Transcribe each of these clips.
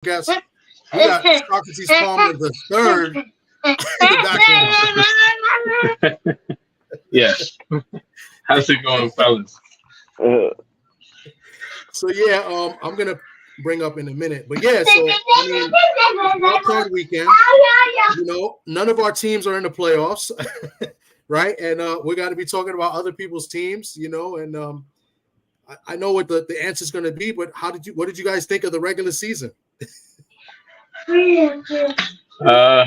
guess we got Socrates Palmer the third in the background. Yes. How's it going, fellas? Uh, So yeah, I'm gonna bring up in a minute, but yeah. So I mean, it's wild card weekend. None of our teams are in the playoffs, right? And we got to be talking about other people's teams, and I know what the answer is going to be, but what did you guys think of the regular season? Uh,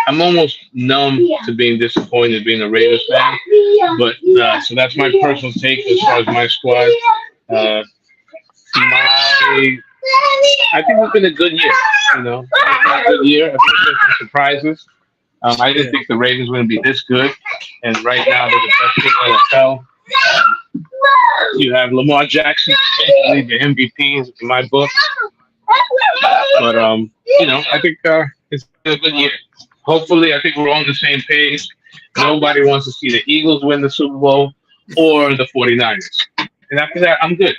I'm almost numb to being disappointed being a Raiders fan, but so that's my personal take as far as my squad. Uh, my, I think it's been a good year. It's been a good year. I think there's some surprises. I didn't Yeah, think the Ravens were going to be this good, and right now they're the best team in the NFL. You have Lamar Jackson, basically the MVP in my book. But I think it's been a good year. Hopefully, I think we're on the same page. Nobody wants to see the Eagles win the Super Bowl or the 49ers. And after that, I'm good.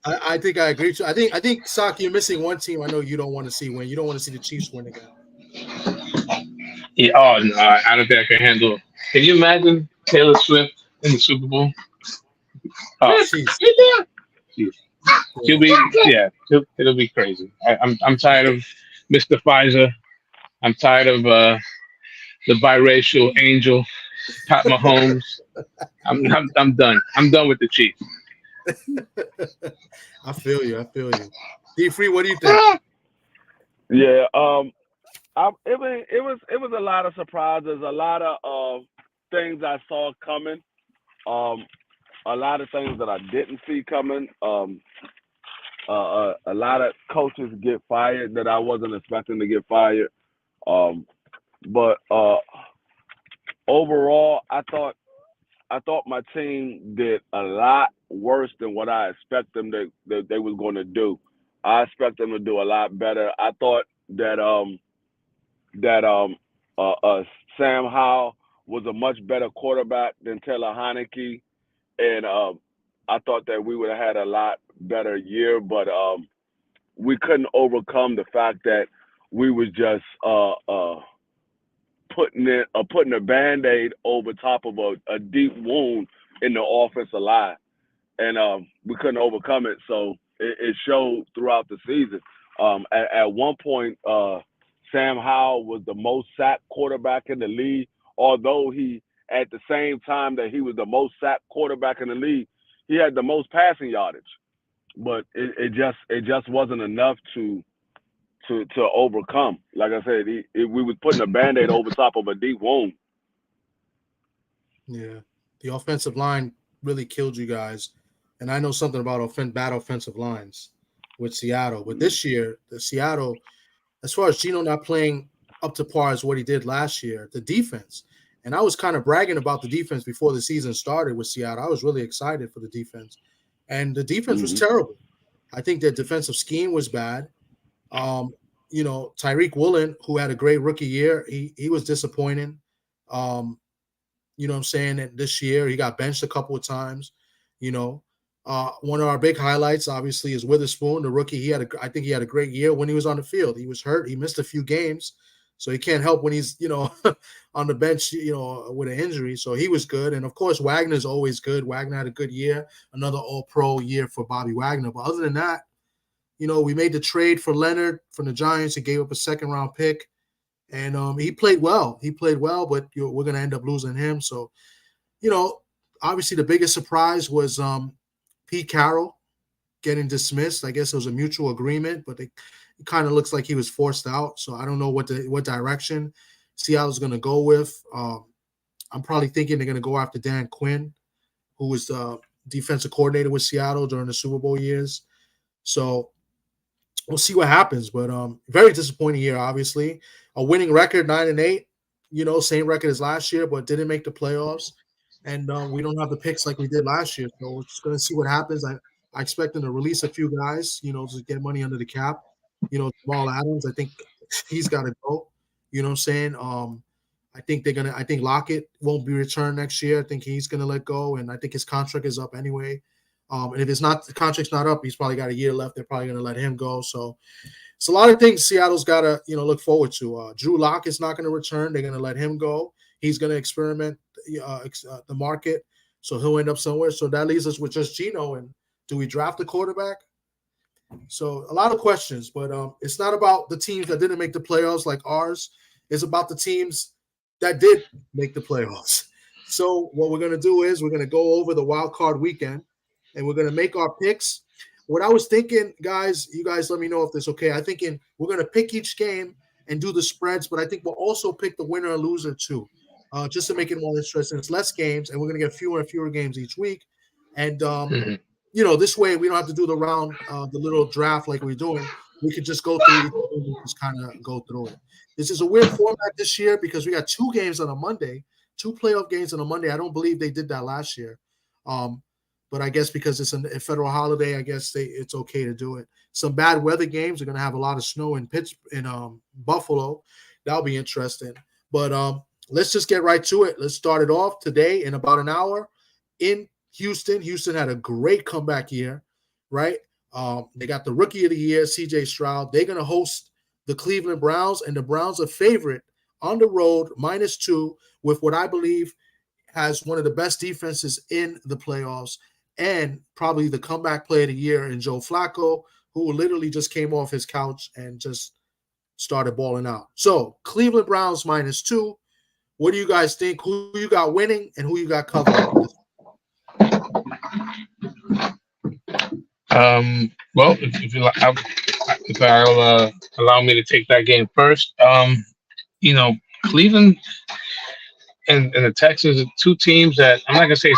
I think I agree. I think Sock, you're missing one team. I know you don't want to see win. You don't want to see the Chiefs win again. Yeah, oh no, I don't think I can handle it. Can you imagine Taylor Swift in the Super Bowl? Oh, Jeez. geez. She'll Yeah. be yeah, it'll be crazy. I'm tired of Mr. Pfizer. I'm tired of the biracial angel, Pat Mahomes. I'm done. I'm done with the Chiefs. I feel you. I feel you. D Free, what do you think? yeah. It was a lot of surprises, a lot of things I saw coming, um, a lot of things that I didn't see coming. A lot of coaches get fired that I wasn't expecting to get fired. Um, but overall, I thought my team did a lot worse than what I expect them that they was going to do. I expect them to do a lot better. I thought that Sam Howell was a much better quarterback than Taylor Heineke, and I thought that we would have had a lot better year, but we couldn't overcome the fact that we was just putting a band-aid over top of a deep wound in the offensive line, and we couldn't overcome it. So it showed throughout the season. At one point, Sam Howell was the most sacked quarterback in the league, although he, at the same time that he was the most sacked quarterback in the league, he had the most passing yardage. But it just wasn't enough to overcome. Like I said, we was putting a band-aid over top of a deep wound. Yeah, the offensive line really killed you guys, and I know something about bad offensive lines with Seattle. But this year, the Seattle, as far as Gino not playing up to par as what he did last year, the defense, and I was kind of bragging about the defense before the season started with Seattle. I was really excited for the defense, and the defense was Hmm. terrible. I think their defensive scheme was bad. Um, Tyreek Woolen, who had a great rookie year, he was disappointing. Um, what I'm saying? And this year he got benched a couple of times. You know, one of our big highlights, obviously, is Witherspoon, the rookie. I think he had a great year when he was on the field. He was hurt. He missed a few games, so he can't help when he's on the bench, with an injury. So he was good, and of course Wagner's always good. Wagner had a good year, another All Pro year for Bobby Wagner. But other than that, we made the trade for Leonard from the Giants and gave up a second round pick. And he played well. He played well, but we're going to end up losing him. So, you know, obviously the biggest surprise was Pete Carroll getting dismissed. I guess it was a mutual agreement, but it kind of looks like he was forced out. So I don't know what direction Seattle's going to go with. I'm probably thinking they're going to go after Dan Quinn, who was the defensive coordinator with Seattle during the Super Bowl years. So we'll see what happens. But very disappointing year, obviously. A winning record, 9-8. Same record as last year, but didn't make the playoffs. And we don't have the picks like we did last year. So we're just gonna see what happens. I expect them to release a few guys, to get money under the cap. Jamal Adams, I think he's got to go. You know what I'm saying? I think Lockett won't be returned next year. I think he's gonna let go, and I think his contract is up anyway. And if the contract's not up, he's probably got a year left. They're probably going to let him go. So it's a lot of things Seattle's got to, look forward to. Drew Lock is not going to return. They're going to let him go. He's going to experiment the market. So he'll end up somewhere. So that leaves us with just Geno. And do we draft a quarterback? So a lot of questions, but it's not about the teams that didn't make the playoffs like ours. It's about the teams that did make the playoffs. So what we're going to do is we're going to go over the wild card weekend, and we're going to make our picks. What I was thinking, guys, you guys let me know if this is okay. I'm thinking we're going to pick each game and do the spreads, but I think we'll also pick the winner or loser too, just to make it more interesting. It's less games, and we're going to get fewer and fewer games each week. And this way we don't have to do the round, the little draft like we're doing. We could just go through and just kind of go through it. This is a weird format this year because we got 2 games on a Monday, 2 playoff games on a Monday. I don't believe they did that last year. But I guess because it's a federal holiday, I guess it's okay to do it. Some bad weather games. We're going to have a lot of snow in Buffalo. That'll be interesting. But let's just get right to it. Let's start it off today in about an hour in Houston. Houston had a great comeback year, right? They got the rookie of the year, CJ Stroud. They're going to host the Cleveland Browns, and the Browns are favorite on the road, -2, with what I believe has one of the best defenses in the playoffs and probably the comeback player of the year in Joe Flacco, who literally just came off his couch and just started balling out. So Cleveland Browns -2. What do you guys think? Who you got winning and who you got covering? Well, if I'll allow me to take that game first, Cleveland and the Texans are 2 teams that I'm not gonna say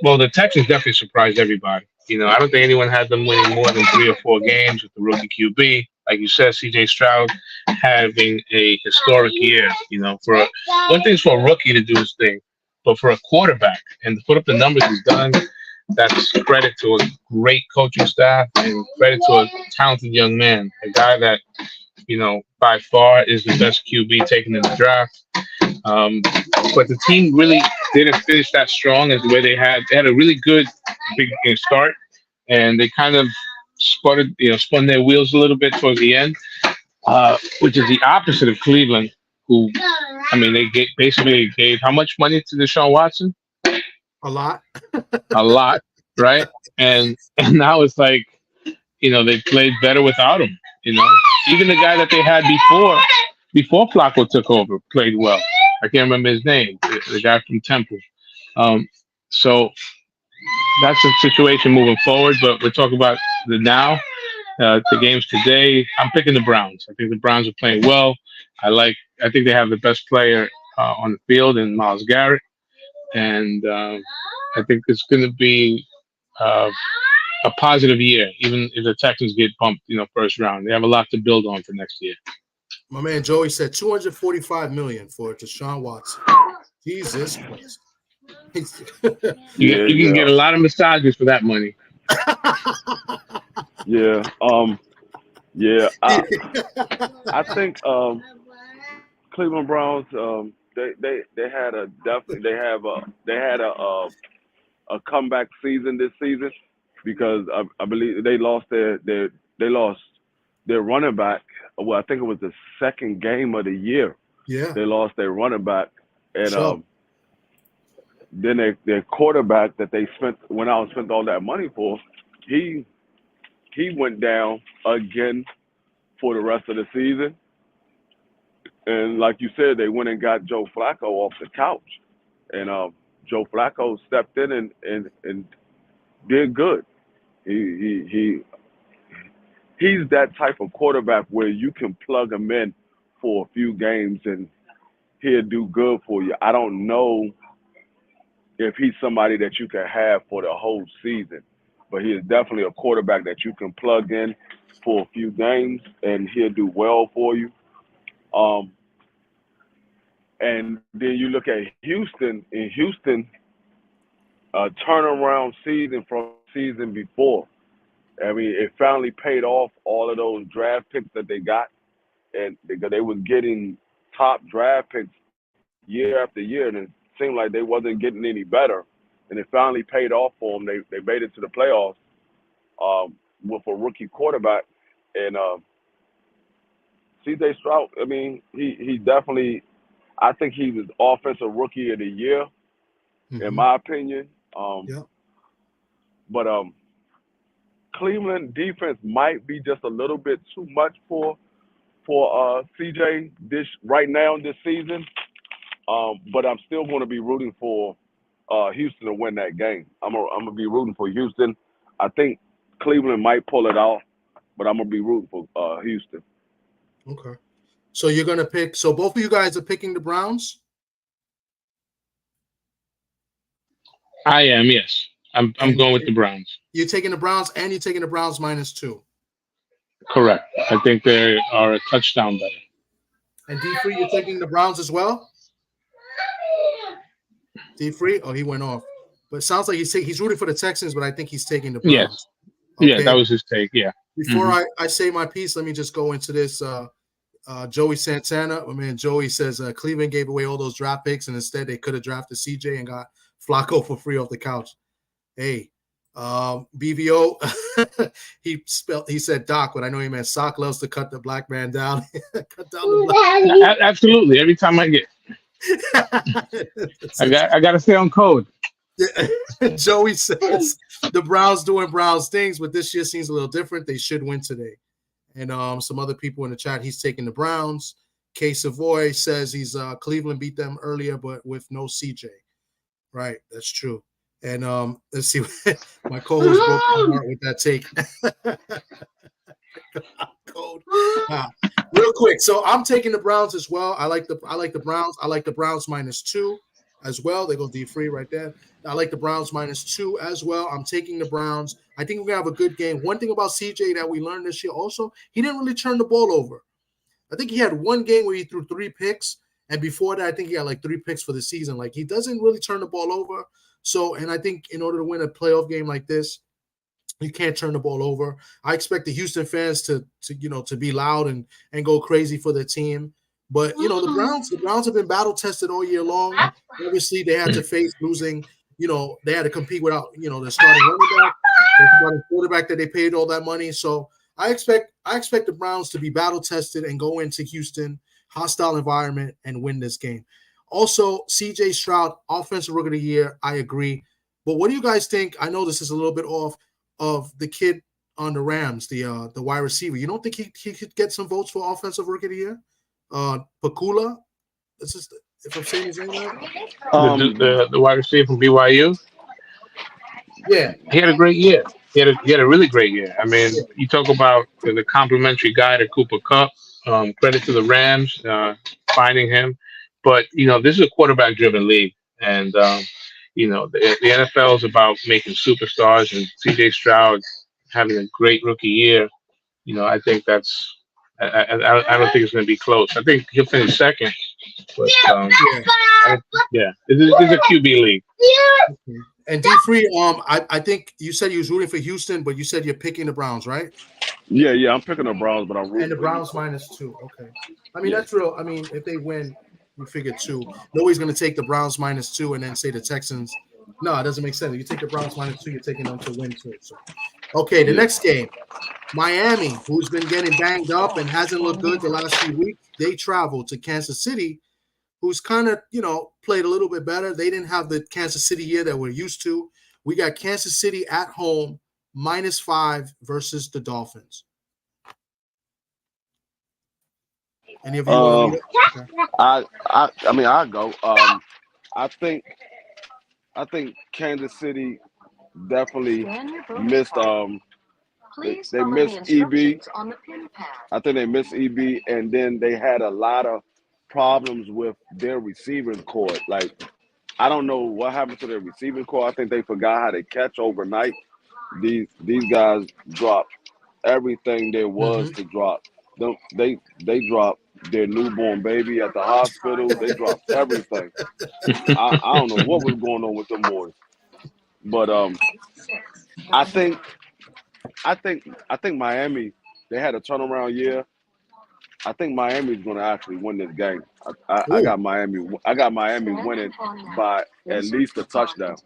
well, the Texans definitely surprised everybody. I don't think anyone had them winning more than 3 or 4 games with the rookie QB. Like you said, CJ Stroud having a historic year. For one thing's for a rookie to do his thing, but for a quarterback and to put up the numbers he's done, that's credit to a great coaching staff and credit to a talented young man, a guy that, by far is the best QB taken in the draft. But the team really didn't finish that strong as the way they had. They had a really good big game start, and they kind of spun their wheels a little bit towards the end, which is the opposite of Cleveland, who, they basically gave how much money to Deshaun Watson? A lot. A lot, right? And now it's like, they played better without him. Even the guy that they had before Flacco took over played well. I can't remember his name, the guy from Temple. So that's the situation moving forward. But we're talking about the now, the games today. I'm picking the Browns. I think the Browns are playing well. I think they have the best player on the field in Myles Garrett. And I think it's going to be a positive year, even if the Texans get bumped, first round. They have a lot to build on for next year. My man Joey said $245 million for Deshaun Watson. Jesus Christ. You can get a lot of massages for that money. Yeah. I think Cleveland Browns. They had a comeback season this season because I believe they lost their running back. Well, I think it was the second game of the year. Yeah, they lost their running back, and then their quarterback that they spent all that money for, he went down again for the rest of the season. And like you said, they went and got Joe Flacco off the couch, and Joe Flacco stepped in and did good. He's that type of quarterback where you can plug him in for a few games and he'll do good for you. I don't know if he's somebody that you can have for the whole season, but he is definitely a quarterback that you can plug in for a few games and he'll do well for you. And then you look at Houston. In Houston, a turnaround season from season before. It finally paid off all of those draft picks that they got, and they was getting top draft picks year after year, and it seemed like they wasn't getting any better. and it finally paid off for them. They made it to the playoffs with a rookie quarterback, and C.J. Stroud. I mean, he definitely. I think he was offensive rookie of the year, in my opinion. Yeah. But Cleveland defense might be just a little bit too much for CJ right now this season. But I'm still going to be rooting for Houston to win that game. I'm gonna be rooting for Houston. I think Cleveland might pull it off, but I'm gonna be rooting for Houston. Okay. So you're gonna pick. So both of you guys are picking the Browns. I am, yes. I'm going with the Browns. You're taking the Browns, and you're taking the Browns -2. Correct. I think they are a touchdown better. And D3, you're taking the Browns as well? D3? Oh, he went off. But it sounds like he's rooting for the Texans, but I think he's taking the Browns. Yes. Okay. Yeah, that was his take. Yeah. Before I say my piece, let me just go into this. Joey Santana, my man Joey says Cleveland gave away all those draft picks, and instead they could have drafted CJ and got Flacco for free off the couch. Hey, BVO, he said Doc, but I know he meant Sock loves to cut the black man down. Cut down the black. Absolutely. Every time I get, I got to stay on code. Joey says the Browns doing Browns things, but this year seems a little different. They should win today. And some other people in the chat, he's taking the Browns. K Savoy says he's Cleveland beat them earlier, but with no CJ. Right, that's true. And let's see, my co-host broke my heart with that take. Code. Real quick, so I'm taking the Browns as well. I like the Browns. I like the Browns -2 as well. They go D3 right there. I like the Browns -2 as well. I'm taking the Browns. I think we're gonna have a good game. One thing about CJ that we learned this year also, he didn't really turn the ball over. I think he had one game where he threw 3 picks, and before that, I think he had like 3 picks for the season. Like, he doesn't really turn the ball over. So, and I think in order to win a playoff game like this, you can't turn the ball over. I expect the Houston fans to be loud and go crazy for their team. But the Browns have been battle tested all year long. Obviously, they had to face losing. They had to compete without their starting running back, their starting quarterback that they paid all that money. So I expect the Browns to be battle tested and go into Houston, hostile environment, and win this game. Also, C.J. Stroud, offensive rookie of the year. I agree. But what do you guys think? I know this is a little bit off of the kid on the Rams, the wide receiver. You don't think he could get some votes for offensive rookie of the year? Pakula, this is if I'm saying his name right. The wide receiver from BYU. Yeah, he had a great year. He had a really great year. I mean, you talk about the complimentary guy to Cooper Kupp. Credit to the Rams finding him. But this is a quarterback-driven league, and the NFL is about making superstars. And C.J. Stroud having a great rookie year, I think that's. I don't think it's going to be close. I think he'll finish second. But it's a QB league. And D3, I think you said you was rooting for Houston, but you said you're picking the Browns, right? Yeah, I'm picking the Browns, but I'm rooting. And the Browns -2. Okay. I mean, that's real. I mean, if they win, you figure 2. Nobody's going to take the Browns -2 and then say the Texans. No, it doesn't make sense. If you take the Browns -2, you're taking them to win too. So, okay, the next game, Miami, who's been getting banged up and hasn't looked good the last few weeks, they travel to Kansas City, who's kind of, played a little bit better. They didn't have the Kansas City year that we're used to. We got Kansas City at home, -5 versus the Dolphins. Any of you want to lead it? I mean, I'll go. I think Kansas City definitely missed. They missed EB. I think they missed EB, and then they had a lot of problems with their receiving core. Like, I don't know what happened to their receiving core. I think they forgot how to catch overnight. These guys dropped everything there was to drop. They dropped their newborn baby at the hospital. They dropped everything. I don't know what was going on with them boys, but I think Miami, they had a turnaround year. I think Miami's going to actually win this game. I Ooh. got Miami. I got Miami winning by at least a touchdown.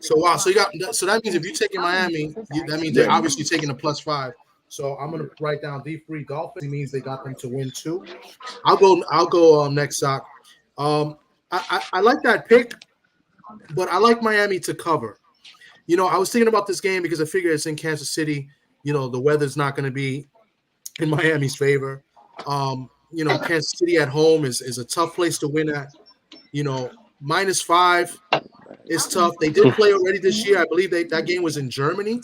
So wow, so that means if you're taking Miami, that means they're Yeah. obviously taking a +5. So I'm gonna write down D3 Dolphins. It means they got them to win too. I'll go next, Sock. I like that pick, but I like Miami to cover. I was thinking about this game because I figure it's in Kansas City. The weather's not going to be in Miami's favor. Kansas City at home is a tough place to win at. -5 is tough. They did play already this year. I believe that game was in Germany,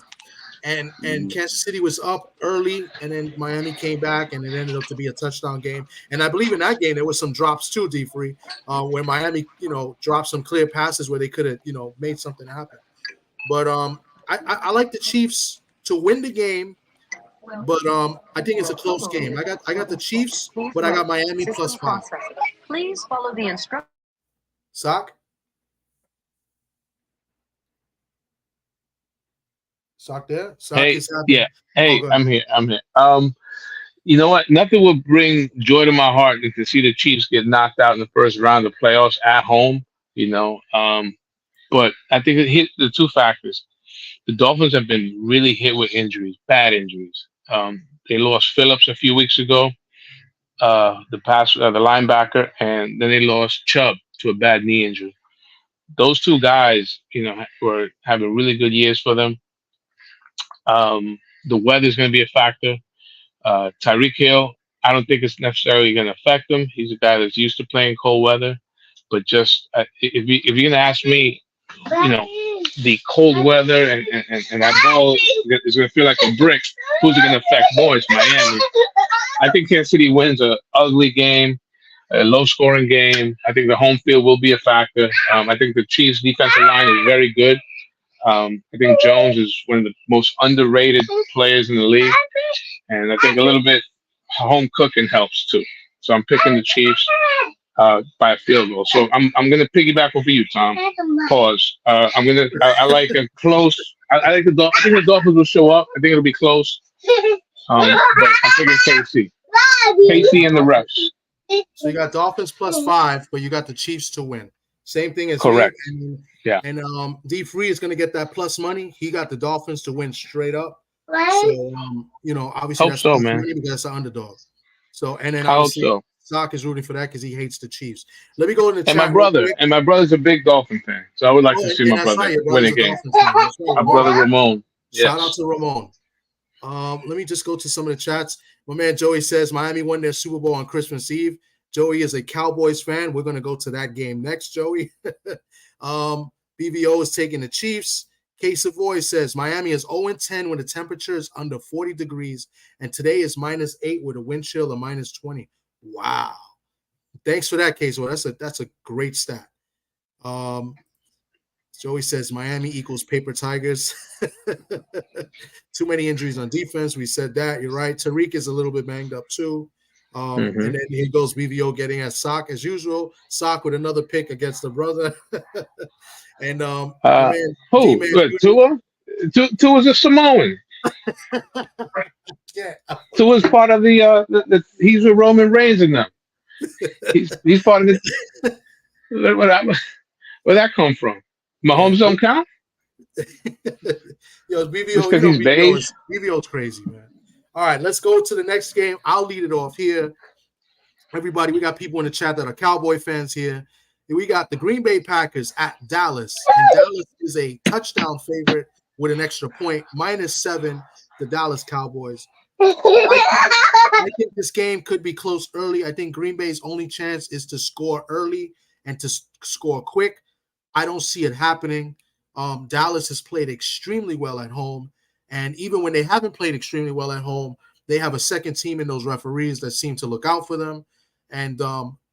and Kansas City was up early, and then Miami came back, and it ended up to be a touchdown game. And I believe in that game there was some drops too, D3, where Miami, dropped some clear passes where they could have, made something happen. But I like the Chiefs to win the game, but I think it's a close game. I got the Chiefs, but I got Miami +5. Please follow the instructions. Sock? Sock there? Sock Hey, is happy. yeah. Hey, go ahead. I'm here. You know what? Nothing would bring joy to my heart than to see the Chiefs get knocked out in the first round of playoffs at home. But I think it hit the two factors. The Dolphins have been really hit with injuries, bad injuries. They lost Phillips a few weeks ago, the linebacker, and then they lost Chubb to a bad knee injury. Those two guys, were having really good years for them. The weather is going to be a factor. Tyreek Hill, I don't think it's necessarily going to affect him. He's a guy that's used to playing cold weather. But just if you're going to ask me, the cold weather and that ball is going to feel like a brick, who's it going to affect more? It's Miami. I think Kansas City wins an ugly game, a low-scoring game. I think the home field will be a factor. I think the Chiefs' defensive line is very good. I think Jones is one of the most underrated players in the league. And I think a little bit home cooking helps too. So I'm picking the Chiefs by a field goal. So I'm going to piggyback over you, Tom. Pause. I like a close. I think the Dolphins will show up. I think it'll be close. But I'm picking KC. KC and the refs. So you got Dolphins +5, but you got the Chiefs to win. Same thing as correct. Me. Yeah. And D3 is going to get that plus money. He got the Dolphins to win straight up. So obviously Hope that's so, man. because that's an underdog. So and then I hope obviously so. Sock is rooting for that because he hates the Chiefs. Let me go in the chat. And my brother's a big Dolphin fan, so I would like to see my brother win a game. My brother Ramon. Shout out to Ramon. Let me just go to some of the chats. My man Joey says Miami won their Super Bowl on Christmas Eve. Joey is a Cowboys fan. We're going to go to that game next, Joey. BVO is taking the Chiefs. K Savoy says Miami is 0-10 when the temperature is under 40 degrees, and today is -8 with a wind chill of -20. Wow. Thanks for that, K Savoy. That's a great stat. Joey says Miami equals paper tigers. Too many injuries on defense. We said that. You're right. Tariq is a little bit banged up too. And then here goes BVO getting at Sock as usual. Sock with another pick against the brother. And who? Tua? Tua's a Samoan. Yeah. Tua's part of the he's with Roman Reigns in them. He's part of the where'd that come from? Mahomes don't count? Yo, BVO, BVO's crazy, man. All right, let's go to the next game. I'll lead it off here. Everybody, we got people in the chat that are Cowboy fans here. We got the Green Bay Packers at Dallas. And Dallas is a touchdown favorite with an extra point, -7, the Dallas Cowboys. I think this game could be close early. I think Green Bay's only chance is to score early and to score quick. I don't see it happening. Dallas has played extremely well at home. And even when they haven't played extremely well at home, they have a second team in those referees that seem to look out for them. And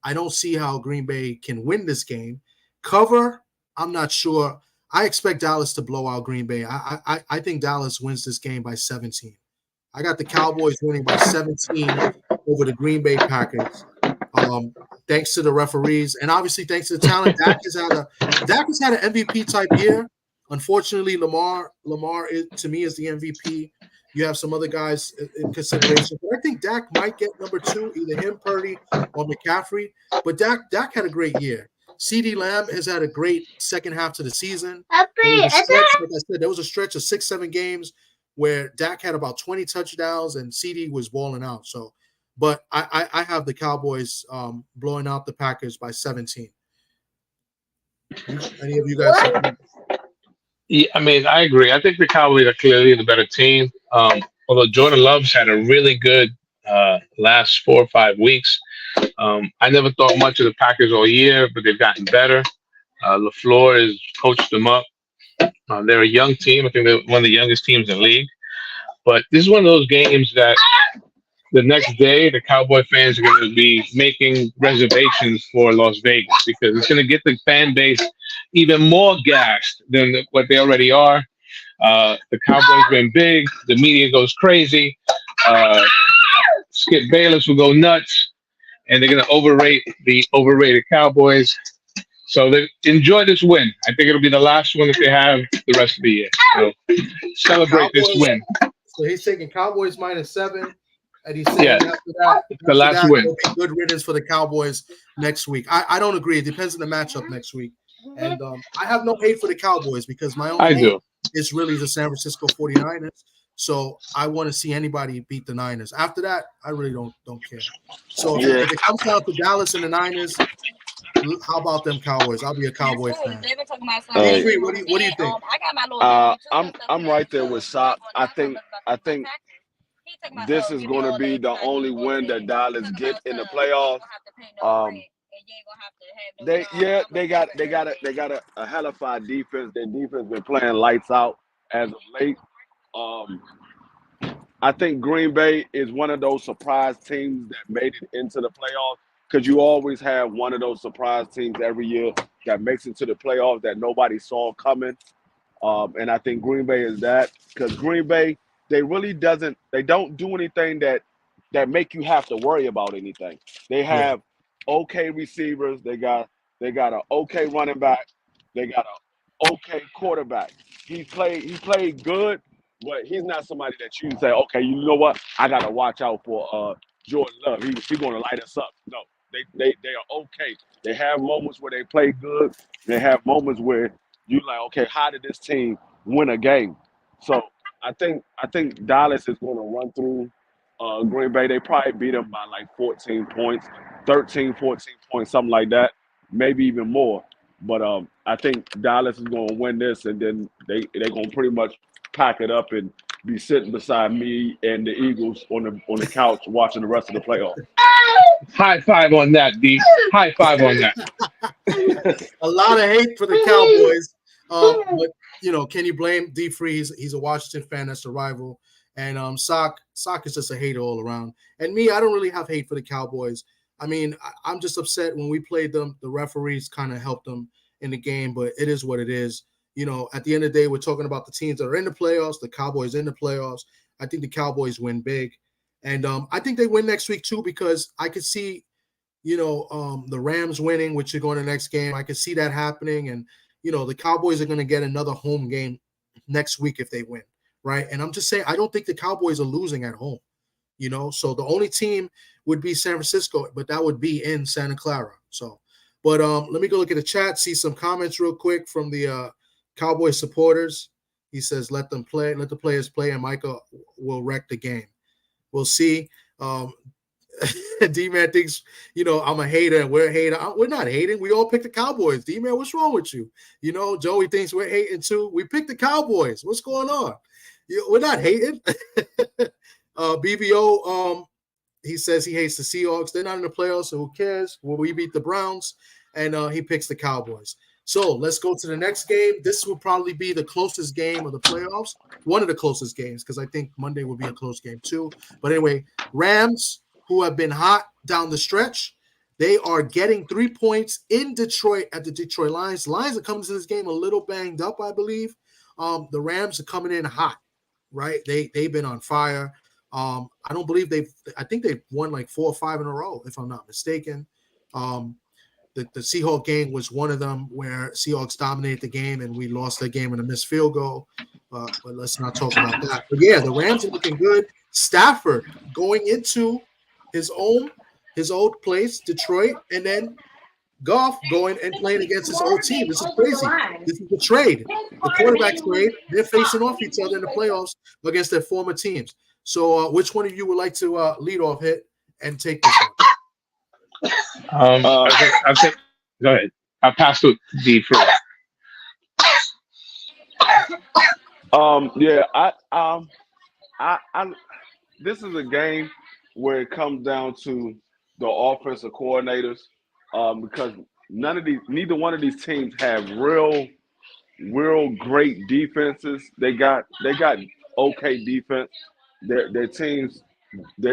I don't see how Green Bay can win this game. Cover, I'm not sure. I expect Dallas to blow out Green Bay. I think Dallas wins this game by 17. I got the Cowboys winning by 17 over the Green Bay Packers. Thanks to the referees and obviously thanks to the talent. Dak has had an MVP type year. Unfortunately, Lamar to me is the MVP. You have some other guys in consideration. But I think Dak might get number 2, either him, Purdy, or McCaffrey. But Dak had a great year. CeeDee Lamb has had a great second half to the season. There was a stretch, like I said, there was a stretch of 6-7 games where Dak had about 20 touchdowns and CeeDee was balling out. So, but I have the Cowboys blowing out the Packers by 17. Any of you guys? Yeah, I mean, I agree. I think the Cowboys are clearly the better team. Although Jordan Love's had a really good last 4 or 5 weeks. I never thought much of the Packers all year, but they've gotten better. LaFleur has coached them up. They're a young team. I think they're one of the youngest teams in the league. But this is one of those games that the next day the Cowboy fans are going to be making reservations for Las Vegas because it's going to get the fan base even more gassed than what they already are. The Cowboys been big. The media goes crazy. Skip Bayless will go nuts, and they're going to overrate the overrated Cowboys. So they enjoy this win. I think it'll be the last one that they have the rest of the year. So celebrate this win. So he's taking Cowboys -7, and he's saying after that, the last win. Will be good riddance for the Cowboys next week. I don't agree. It depends on the matchup next week. And I have no hate for the Cowboys because my own hate is really the San Francisco 49ers. So I want to see anybody beat the Niners. After that, I really don't care. So if it comes down to Dallas and the Niners, how about them Cowboys? I'll be a Cowboy fan. What do you think? I'm right there with Sock. I think this is going to be the only win that Dallas get in the playoffs. They got a hellified defense. Their defense been playing lights out as of late. I think Green Bay is one of those surprise teams that made it into the playoffs because you always have one of those surprise teams every year that makes it to the playoffs that nobody saw coming. And I think Green Bay is that because Green Bay, they don't do anything that make you have to worry about anything. They have okay receivers. They got an okay running back. They got an okay quarterback. He played good, but he's not somebody that you say, okay, you know what? I gotta watch out for Jordan Love. He's gonna light us up. No, they are okay. They have moments where they play good. They have moments where you like, okay, how did this team win a game? So I think Dallas is gonna run through Green Bay. They probably beat them by like 14 points, 13, 14 points, something like that, maybe even more. But I think Dallas is going to win this, and then they're going to pretty much pack it up and be sitting beside me and the Eagles on the couch watching the rest of the playoffs. High five on that, D. High five on that. A lot of hate for the Cowboys, but can you blame D. Free? He's a Washington fan. That's the rival. And Sock is just a hater all around. And me, I don't really have hate for the Cowboys. I mean, I'm just upset when we played them. The referees kind of helped them in the game, but it is what it is. At the end of the day, we're talking about the teams that are in the playoffs, the Cowboys in the playoffs. I think the Cowboys win big. And I think they win next week too because I could see, the Rams winning, which are going to the next game. I could see that happening. And, the Cowboys are going to get another home game next week if they win. Right. And I'm just saying, I don't think the Cowboys are losing at home, so the only team would be San Francisco, but that would be in Santa Clara. So, but let me go look at the chat, see some comments real quick from the Cowboy supporters. He says, let them play, let the players play, and Michael will wreck the game. We'll see. D-Man thinks, I'm a hater and we're a hater. We're not hating. We all picked the Cowboys. D-Man, what's wrong with you? Joey thinks we're hating too. We picked the Cowboys. What's going on? We're not hating. BBO, he says he hates the Seahawks. They're not in the playoffs, so who cares? Well, we beat the Browns, and he picks the Cowboys. So let's go to the next game. This will probably be the closest game of the playoffs, one of the closest games, because I think Monday will be a close game too. But anyway, Rams, who have been hot down the stretch, they are getting 3 points in Detroit at the Detroit Lions. Lions are coming to this game a little banged up, I believe. The Rams are coming in hot, right? They've been on fire. I don't believe I think they've won like 4 or 5 in a row, if I'm not mistaken. the Seahawks game was one of them where Seahawks dominated the game and we lost the game in a missed field goal. But let's not talk about that. But yeah, the Rams are looking good. Stafford going into his old place, Detroit, and then Goff going and playing against his old team. This is crazy. This is the trade, the quarterback trade. They're facing off each other in the playoffs against their former teams. So, which one of you would like to lead off, Hit, and take this one? I think. Go ahead. I'll pass to D first. Yeah, I this is a game where it comes down to the offensive coordinators, because neither one of these teams have real great defenses. They got okay defense. Their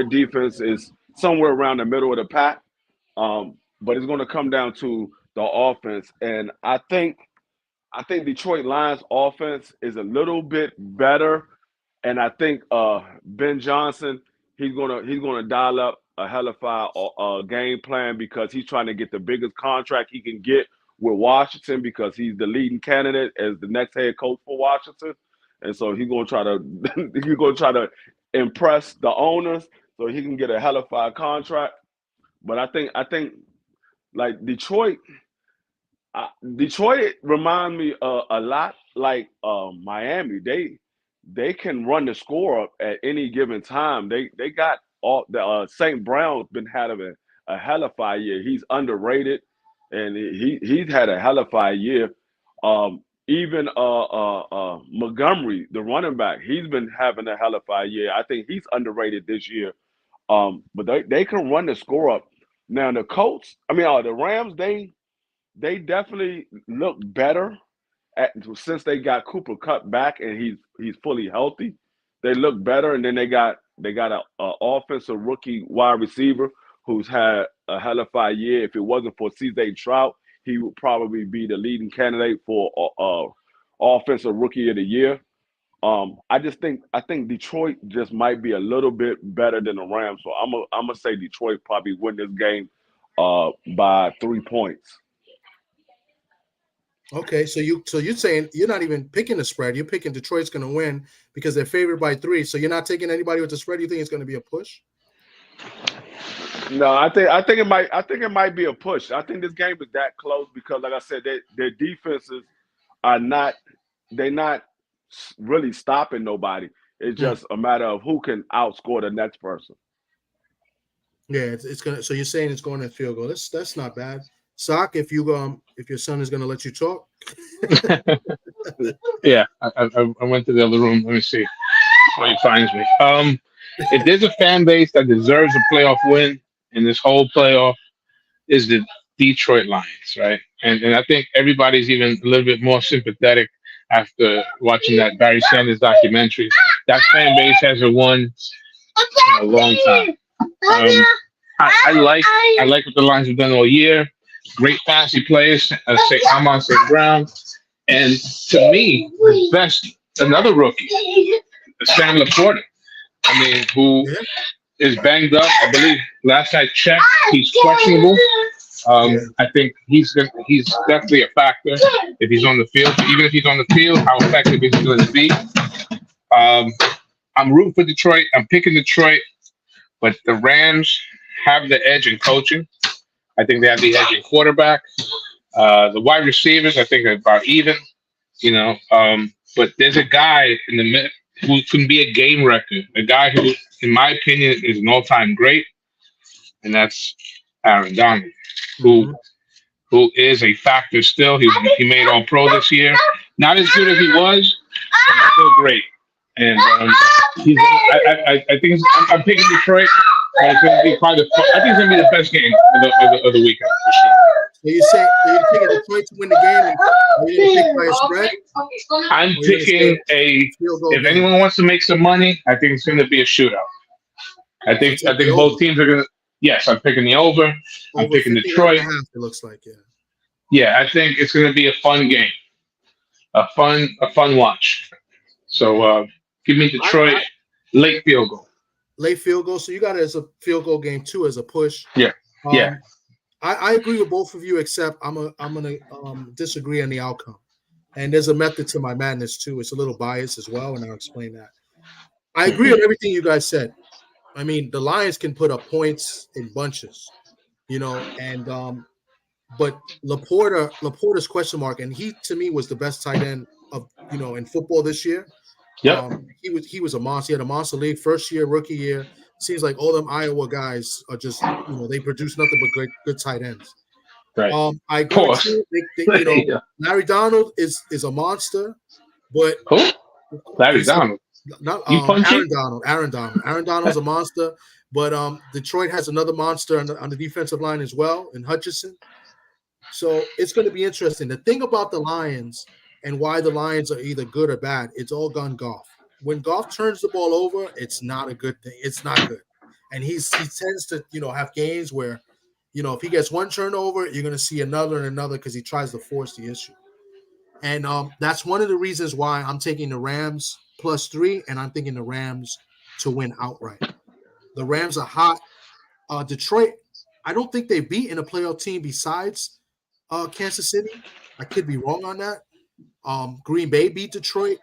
defense is somewhere around the middle of the pack. But it's going to come down to the offense, and I think Detroit Lions offense is a little bit better, and I think Ben Johnson he's gonna dial up a hellified game plan because he's trying to get the biggest contract he can get with Washington because he's the leading candidate as the next head coach for Washington, and so he's gonna try to impress the owners so he can get a hellified contract. But I think like Detroit remind me a lot like Miami. They can run the score up at any given time. They got all the St. Brown's been having a hellified year. He's underrated, and he's had a hellified year. Even Montgomery, the running back, he's been having a hellified year. I think he's underrated this year. But they can run the score up. Now the Rams, they definitely look better since they got Cooper Kupp back and he's fully healthy. They look better, and then they got a offensive rookie wide receiver who's had a hellified year. If it wasn't for C.J. Stroud, he would probably be the leading candidate for offensive rookie of the year. I think Detroit just might be a little bit better than the Rams, so I'm gonna say Detroit probably win this game by 3 points. Okay, so you're saying you're not even picking the spread. You're picking Detroit's going to win because they're favored by 3. So you're not taking anybody with the spread. You think it's going to be a push? No, I think it might be a push. I think this game is that close because, like I said, their defenses are not really stopping nobody. It's just a matter of who can outscore the next person. Yeah, it's gonna. So you're saying it's going to field goal. That's not bad. Sock, if your son is going to let you talk. Yeah, I went to the other room. Let me see where he finds me. If there's a fan base that deserves a playoff win in this whole playoff, is the Detroit Lions, right? And I think everybody's even a little bit more sympathetic after watching that Barry Sanders documentary. That fan base hasn't won in a long time. I like what the Lions have done all year. Great fantasy players, Amon St. Brown, and to me, the best, another rookie, Sam Laporta. I mean, who is banged up. I believe last I checked, he's questionable. I think he's definitely a factor if he's on the field. Even if he's on the field, how effective is he going to be? I'm rooting for Detroit. I'm picking Detroit, but the Rams have the edge in coaching. I think they have the edge in quarterback. The wide receivers, I think, are about even. But there's a guy in the mid who can be a game wrecker. A guy who, in my opinion, is an all-time great, and that's Aaron Donald, who is a factor still. He made All-Pro this year. Not as good as he was, but still great. And I think I'm picking Detroit. It's going to be I think it's going to be the best game of the weekend for sure. So you're picking Detroit to win the game, and you're going to pick by a spread? I'm picking if anyone wants to make some money, I think it's going to be a shootout. I think both teams are going to. Yes, I'm picking the over. I'm picking Detroit. It looks like, yeah. Yeah, I think it's going to be a fun game, a fun watch. So give me Detroit late field goal. Late field goal. So you got it as a field goal game too, as a push. Yeah. Yeah. I agree with both of you, except I'm gonna disagree on the outcome. And there's a method to my madness too. It's a little biased as well, and I'll explain that. I agree on everything you guys said. I mean, the Lions can put up points in bunches, and but Laporta's question mark, and he to me was the best tight end of in football this year. Yep. He was a monster. He had a monster league first year, rookie year. Seems like all them Iowa guys are just they produce nothing but good tight ends. Right. I agree with you. Yeah. Larry Donald is a monster, but Who? Larry Donald. Not You punchy? Aaron Donald. Aaron Donald's a monster, but Detroit has another monster on the defensive line as well, in Hutchinson. So it's going to be interesting. The thing about the Lions and why the Lions are either good or bad, it's all Gun Goff. When Goff turns the ball over, it's not a good thing. It's not good, and he tends to have games where if he gets one turnover, you're going to see another and another because he tries to force the issue. And that's one of the reasons why I'm taking the Rams +3, and I'm thinking the Rams to win outright. The Rams are hot. Detroit, I don't think they've beaten a playoff team besides Kansas City. I could be wrong on that. Green Bay beat Detroit.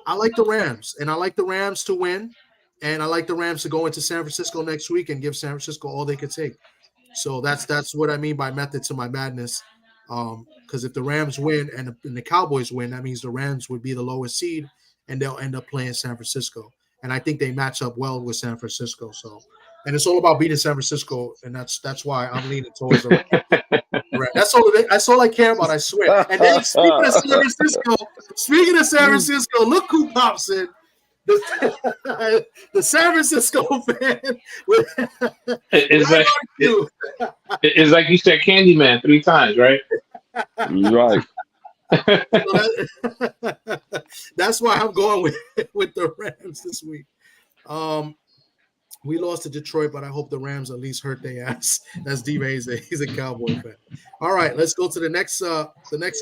I like the Rams, and I like the Rams to win, and I like the Rams to go into San Francisco next week and give San Francisco all they could take. So that's what I mean by method to my madness. Because if the Rams win and the Cowboys win, that means the Rams would be the lowest seed, and they'll end up playing San Francisco. And I think they match up well with San Francisco. So, and it's all about beating San Francisco, and that's why I'm leaning towards the Rams. That's all I care about. I swear. And then speaking of San Francisco, look who pops in. The San Francisco fan. It's like you said Candyman 3 times, right? Right. That's why I'm going with the Rams this week. We lost to Detroit, but I hope the Rams at least hurt their ass. That's D-Ray. He's a Cowboy fan. All right, let's go to the next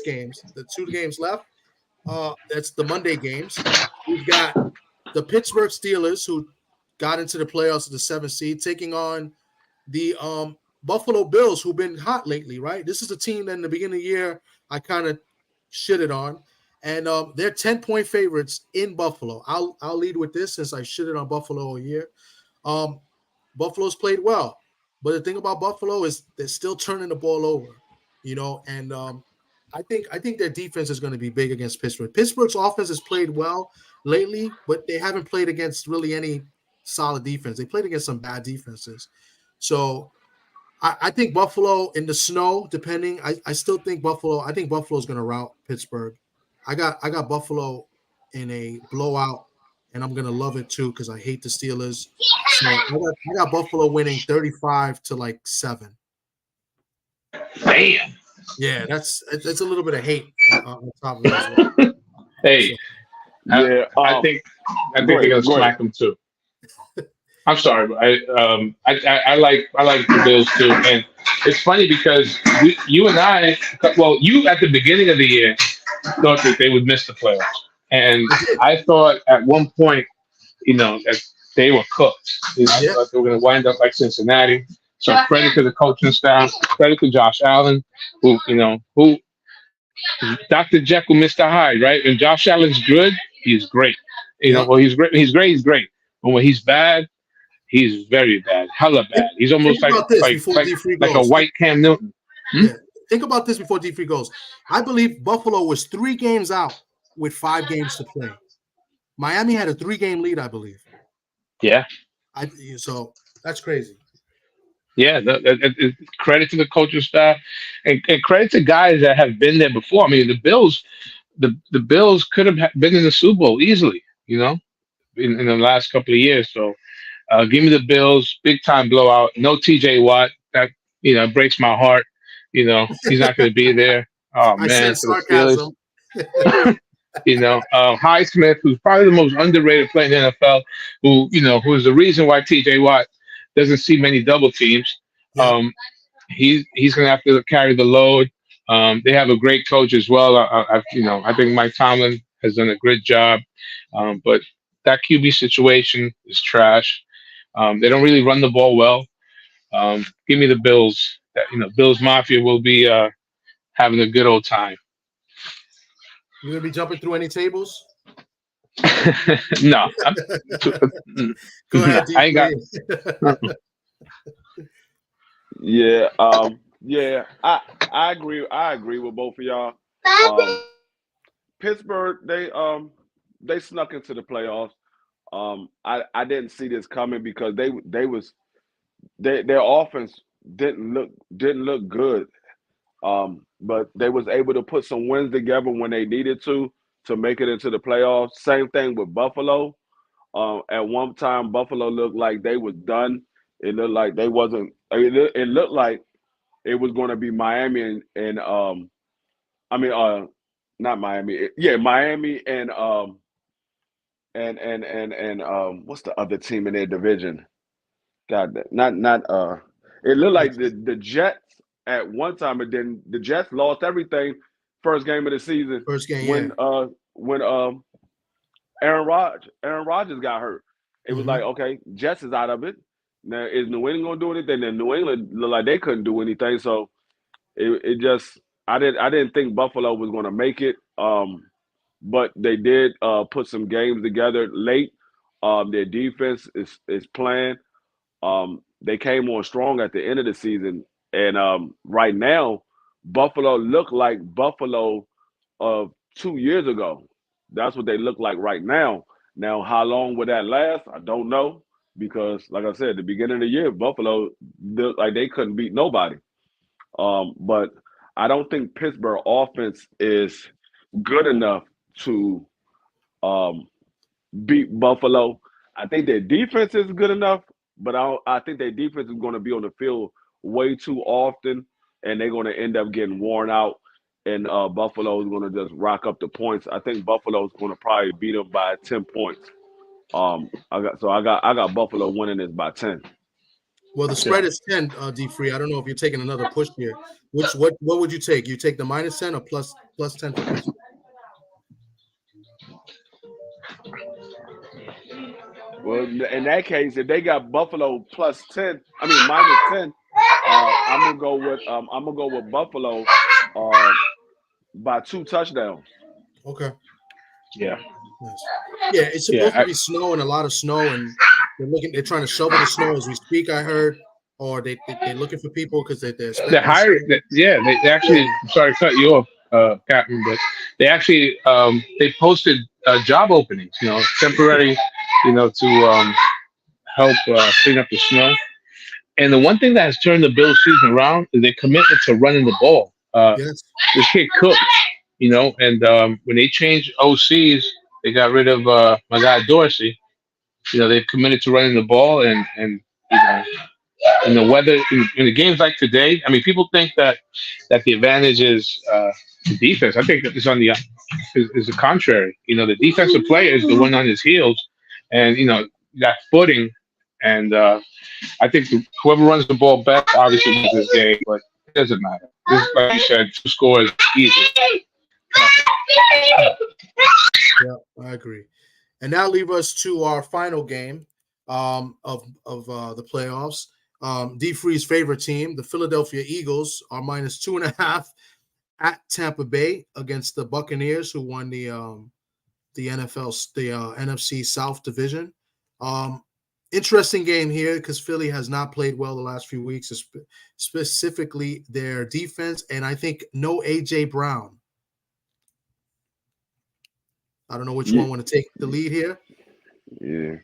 games. The 2 games left. That's the Monday games. We've got the Pittsburgh Steelers, who got into the playoffs as the 7th seed, taking on the Buffalo Bills, who've been hot lately, right? This is a team that in the beginning of the year I kind of shitted on. And they're 10-point favorites in Buffalo. I'll lead with this since I shitted on Buffalo all year. Buffalo's played well. But the thing about Buffalo is they're still turning the ball over, and I think their defense is going to be big against Pittsburgh. Pittsburgh's offense has played well lately, but they haven't played against really any solid defense. They played against some bad defenses. So I think Buffalo in the snow, depending, I still think Buffalo. I think Buffalo's going to rout Pittsburgh. I got Buffalo in a blowout, and I'm going to love it too because I hate the Steelers. So I got Buffalo winning 35-7. Damn. Yeah, it's a little bit of hate on top of it as well. Hey, Yeah, I think they're gonna smack them too. I'm sorry, but I like the Bills too, and it's funny because you and I, you at the beginning of the year thought that they would miss the playoffs, and I thought at one point, that they were cooked. I thought they were gonna wind up like Cincinnati. So credit to the coaching staff, credit to Josh Allen, who Dr. Jekyll, Mr. Hyde, right? When Josh Allen's good, he's great. He's great. But when he's bad, he's very bad, hella bad. He's almost like a white Cam Newton. Yeah. Think about this before D3 goes. I believe Buffalo was 3 games out with 5 games to play. Miami had a 3-game lead, I believe. Yeah. So that's crazy. Yeah, credit to the coaching staff, and credit to guys that have been there before. I mean, the Bills could have been in the Super Bowl easily, in the last couple of years. So, give me the Bills, big time blowout. No T.J. Watt, that breaks my heart. He's not going to be there. Oh man, for the Steelers. Highsmith, who's probably the most underrated player in the NFL, who is the reason why T.J. Watt doesn't see many double teams. He's going to have to carry the load. They have a great coach as well. I think Mike Tomlin has done a great job. But that QB situation is trash. They don't really run the ball well. Give me the Bills. Bills Mafia will be having a good old time. You gonna be jumping through any tables? No, Go ahead, I ain't got. Yeah, yeah, I agree. I agree with both of y'all. Pittsburgh, they snuck into the playoffs. I didn't see this coming because their offense didn't look good. But they was able to put some wins together when they needed to make it into the playoffs. Same thing with Buffalo. At one time, Buffalo looked like they was done. It looked like they wasn't. It looked like it was going to be Miami and I mean not Miami. Yeah, Miami and what's the other team in their division? God, not it looked like the Jets at one time, and then the Jets lost everything first game of the season First game, when yeah. Aaron Rodgers got hurt. It was Mhm. like, okay, Jets is out of it. Now is New England gonna do anything? Then New England looked like they couldn't do anything. So it just I didn't think Buffalo was gonna make it. But they did put some games together late. Their defense is playing. They came on strong at the end of the season, and right now, Buffalo look like Buffalo of 2 years ago. That's what they look like right now. Now, how long will that last? I don't know because, like I said, at the beginning of the year, Buffalo looked like they couldn't beat nobody. But I don't think Pittsburgh offense is good enough to um, beat Buffalo. I think their defense is good enough, but I think their defense is going to be on the field way too often, and they're going to end up getting worn out. And Buffalo is going to just rack up the points. I think Buffalo is going to probably beat them by 10 points. I got Buffalo winning this by 10. Well, the spread is 10, D Free. I don't know if you're taking another push here. What would you take? You take the minus 10 or plus 10 for Pittsburgh? Well, in that case, if they got Buffalo plus 10, I mean minus 10, I'm gonna go with Buffalo by 2 touchdowns. Okay. Yeah, Nice. Yeah, it's supposed to yeah. be snowing, a lot of snow, and they're trying to shovel the snow as we speak, I heard. Or they're looking for people because they're They expecting hired. snow. Yeah, they actually. Sorry to cut you off, Captain, but they actually they posted job openings. Temporary. To help clean up the snow. And the one thing that has turned the Bills season around is their commitment to running the ball. Yes. This kid Cook, and when they changed OCs, they got rid of my guy Dorsey. They've committed to running the ball, and in the weather in the games like today. I mean, people think that the advantage is the defense. I think that it's on the is the contrary. The defensive player is the one on his heels, and that footing. And I think whoever runs the ball best obviously wins this game, but it doesn't matter. This, like you said, 2 scores easy. Yeah, I agree. And now leave us to our final game of the playoffs. D Free's favorite team, the Philadelphia Eagles, are minus 2.5 at Tampa Bay against the Buccaneers, who won the NFC South Division. Interesting game here because Philly has not played well the last few weeks, specifically their defense, and I think no AJ Brown. I don't know which one want to take the lead here. Yeah.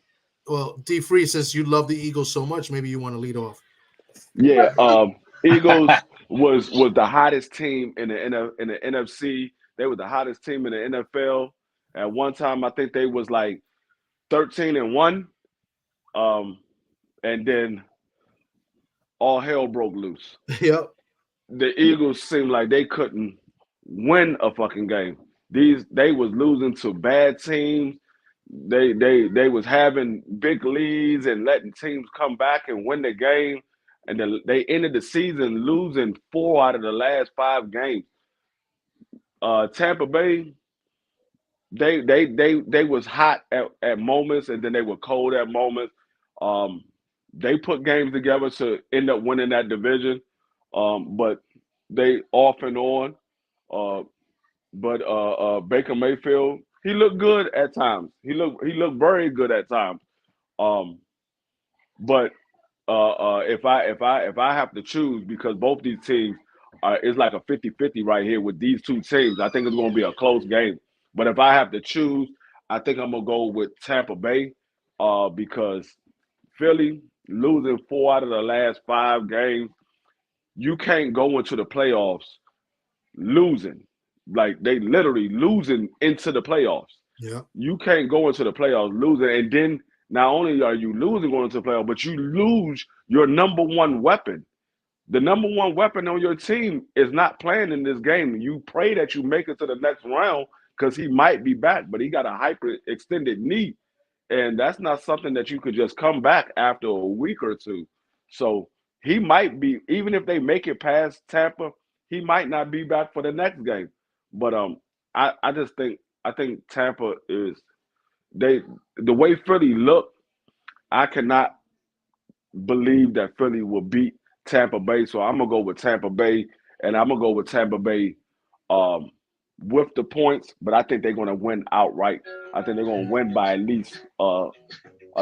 Well, D Free, since you love the Eagles so much, maybe you want to lead off. Yeah. Eagles was the hottest team in the NFC. They were the hottest team in the NFL. At one time, I think they was like 13-1. And then all hell broke loose. Yep. The Eagles seemed like they couldn't win a fucking game. They was losing to bad teams. They was having big leads and letting teams come back and win the game. And then they ended the season losing 4 out of the last 5 games. Tampa Bay, they was hot at moments and then they were cold at moments. They put games together to end up winning that division, but they off and on. Uh, but Baker Mayfield, he looked good at times. He looked very good at times. Um, but if I have to choose, because both these teams it's like a 50-50 right here with these two teams. I think it's going to be a close game. But if I have to choose, I think I'm gonna go with Tampa Bay, because Philly losing 4 out of the last 5 games, you can't go into the playoffs losing. Like they literally losing into the playoffs. Yeah. You can't go into the playoffs losing, and then not only are you losing going into the playoffs, but you lose your number one weapon. The number one weapon on your team is not playing in this game. You pray that you make it to the next round because he might be back, but he got a hyper extended knee, and that's not something that you could just come back after a week or two. So he might be, even if they make it past Tampa, he might not be back for the next game. But I just think Tampa is, they the way Philly look, I cannot believe that Philly will beat Tampa Bay. So I'm gonna go with Tampa Bay, and I'm gonna go with Tampa Bay um, with the points. But I think they're gonna win outright. I think they're gonna win by at least a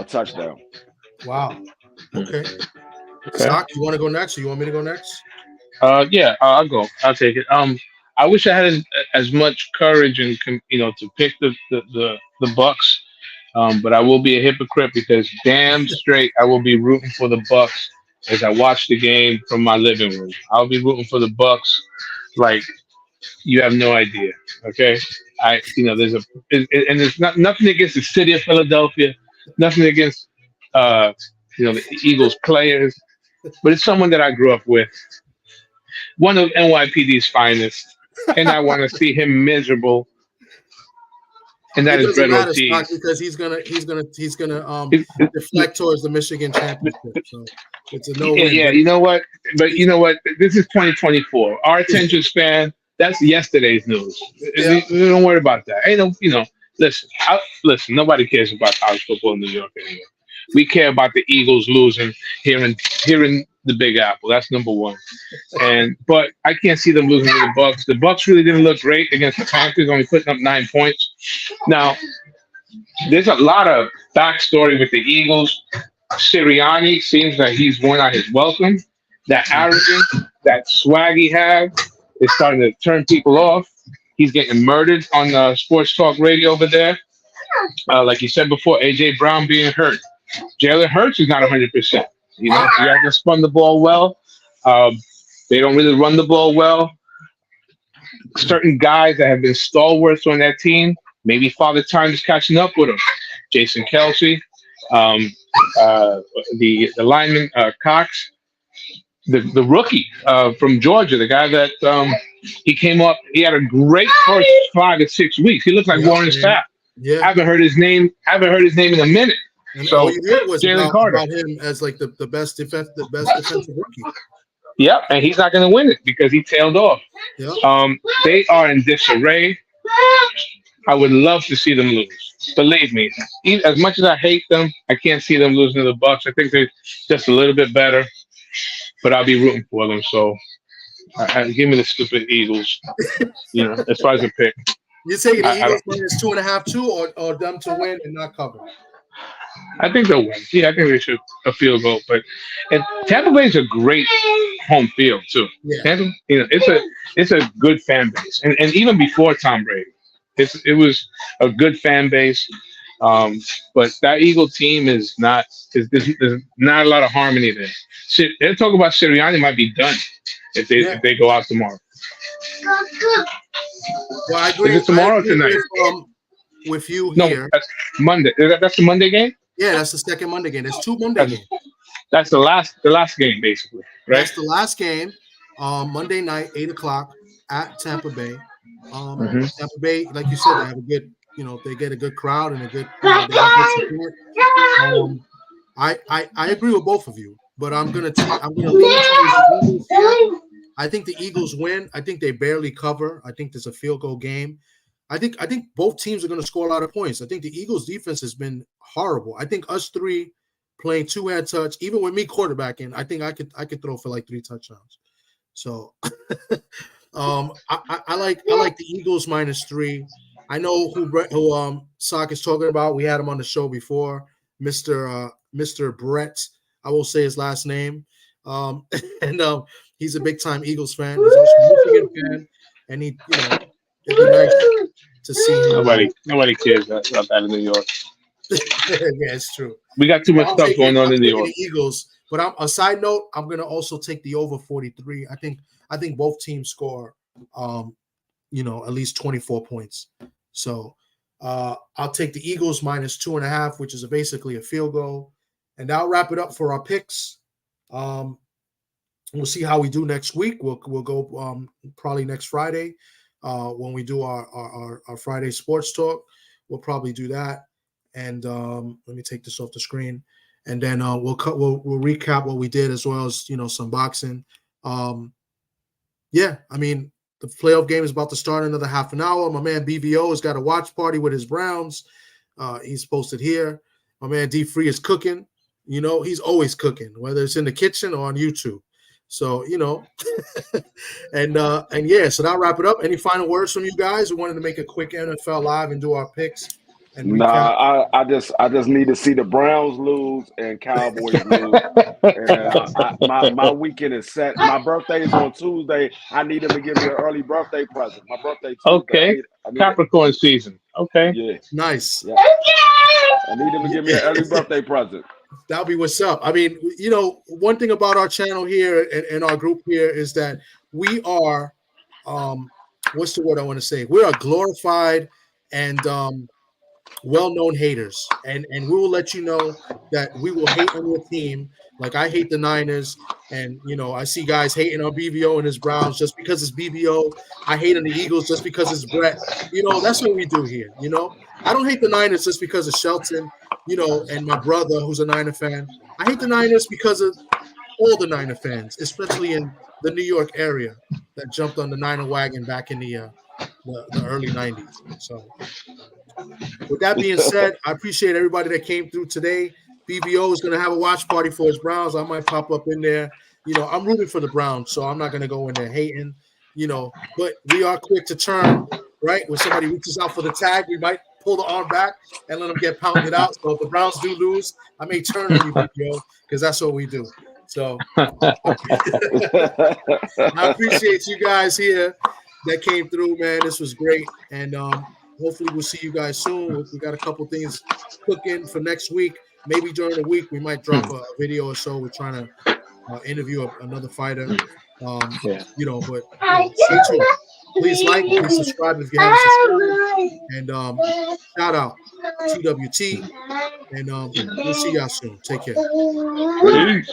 touchdown. Wow. Okay. Okay. Sock, you want to go next, or you want me to go next? Yeah, I'll go. I'll take it. I wish I had as much courage and to pick the Bucks. But I will be a hypocrite because damn straight I will be rooting for the Bucks as I watch the game from my living room. I'll be rooting for the Bucks like you have no idea. Okay, there's and there's nothing against the city of Philadelphia, nothing against the Eagles players, but it's someone that I grew up with, one of NYPD's finest, and I want to see him miserable. And that It is doesn't Brett matter, Stock, Ortiz. because he's gonna It- deflect towards the Michigan championship. So it's a no yeah, win. yeah, you know what? But you know what? This is 2024. Our attention span, that's yesterday's news. Yeah. Don't worry about that. Ain't no, listen. Nobody cares about college football in New York anymore. We care about the Eagles losing here in the Big Apple. That's number one. But I can't see them losing to the Bucks. The Bucks really didn't look great against the Panthers, only putting up 9 points. Now, there's a lot of backstory with the Eagles. Sirianni seems that he's worn out his welcome. That arrogance, that swag he has is starting to turn people off. He's getting murdered on sports talk radio over there. Like you said before, A.J. Brown being hurt. Jalen Hurts is not 100%. He hasn't spun the ball well. They don't really run the ball well. Certain guys that have been stalwarts on that team, maybe Father Time is catching up with them. Jason Kelsey, the lineman Cox, the rookie from Georgia, the guy that he came up. He had a great first 5 to 6 weeks. He looked like Warren Sapp. Yeah. Haven't heard his name in a minute. And So, all you heard was Jalen Carter. about him as like the best defensive rookie. Yep, and he's not going to win it because he tailed off. Yeah. They are in disarray. I would love to see them lose. Believe me, as much as I hate them, I can't see them losing to the Bucks. I think they're just a little bit better, but I'll be rooting for them. So, give me the stupid Eagles. As far as a pick. You taking the Eagles minus 2.5 too, or them to win and not cover? I think they'll win. Yeah, I think they should a field goal. And Tampa Bay is a great home field too. Yeah. Tampa, it's a good fan base, and even before Tom Brady, it was a good fan base. But that Eagle team is not. There's not a lot of harmony there. They're talking about Sirianni might be done if they go out tomorrow. Well, I agree. Is it tomorrow or I agree tonight? with you No, here. that's Monday. That's the Monday game. Yeah, that's the second Monday game. There's 2 Monday games. That's the last game, basically, right? That's the last game. Monday night, 8 o'clock at Tampa Bay. Tampa Bay, like you said, they have a good, they get a good crowd and a good, they have good support. I agree with both of you, but I'm gonna lean towards the Eagles here. I think the Eagles win. I think they barely cover. I think there's a field goal game. I think both teams are going to score a lot of points. I think the Eagles defense has been horrible. I think us three playing 2-hand touch, even with me quarterbacking, I think I could throw for like 3 touchdowns. So I like the Eagles -3. I know who Sock is talking about. We had him on the show before, Mr. Brett. I will say his last name. And he's a big time Eagles fan. He's also a Michigan fan, and it'd be nice to see him. Nobody cares about that in New York. Yeah, it's true. We got too much stuff going on in New York. The Eagles, but a side note, I'm gonna also take the over 43. I think both teams score, at least 24 points. So I'll take the Eagles -2.5, which is basically a field goal, and that'll wrap it up for our picks. We'll see how we do next week. We'll go probably next Friday when we do our Friday sports talk. We'll probably do that. And let me take this off the screen, and then we'll recap what we did, as well as some boxing. Yeah, I mean, the playoff game is about to start in another half an hour. My man BVO has got a watch party with his Browns. He's posted here. My man D Free is cooking. He's always cooking, whether it's in the kitchen or on YouTube. So and yeah, so that'll wrap it up. Any final words from you guys? We wanted to make a quick NFL live and do our picks. Nah, I just need to see the Browns lose and Cowboys lose. And my weekend is set. My birthday is on Tuesday. I need them to give me an early birthday present. My birthday Tuesday. Okay. I need Capricorn season. Okay. Yeah. Nice. Yeah. I need them to give me an early birthday present. That'll be what's up. I mean, one thing about our channel here and our group here is that we are, what's the word I want to say? We are glorified and well-known haters, and we will let you know that we will hate on your team. Like, I hate the Niners, and I see guys hating on BVO and his Browns just because it's BVO. I hate on the Eagles just because it's Brett. That's what we do here. I don't hate the Niners just because of Shelton, and my brother who's a Niner fan. I hate the Niners because of all the Niner fans, especially in the New York area, that jumped on the Niner wagon back in the early 90s. So with that being said, I appreciate everybody that came through today. BVO is going to have a watch party for his Browns. I might pop up in there. I'm rooting for the Browns, so I'm not going to go in there hating, but we are quick to turn, right? When somebody reaches out for the tag, we might pull the arm back and let them get pounded out. So if the Browns do lose, I may turn on you, BVO, because that's what we do. So I appreciate you guys here that came through, man. This was great. And hopefully we'll see you guys soon. We got a couple things cooking for next week. Maybe during the week we might drop a video or so. We're trying to interview another fighter. But stay tuned. Please like, please subscribe if you haven't subscribed. And shout out TWT. And we'll see y'all soon. Take care. Peace.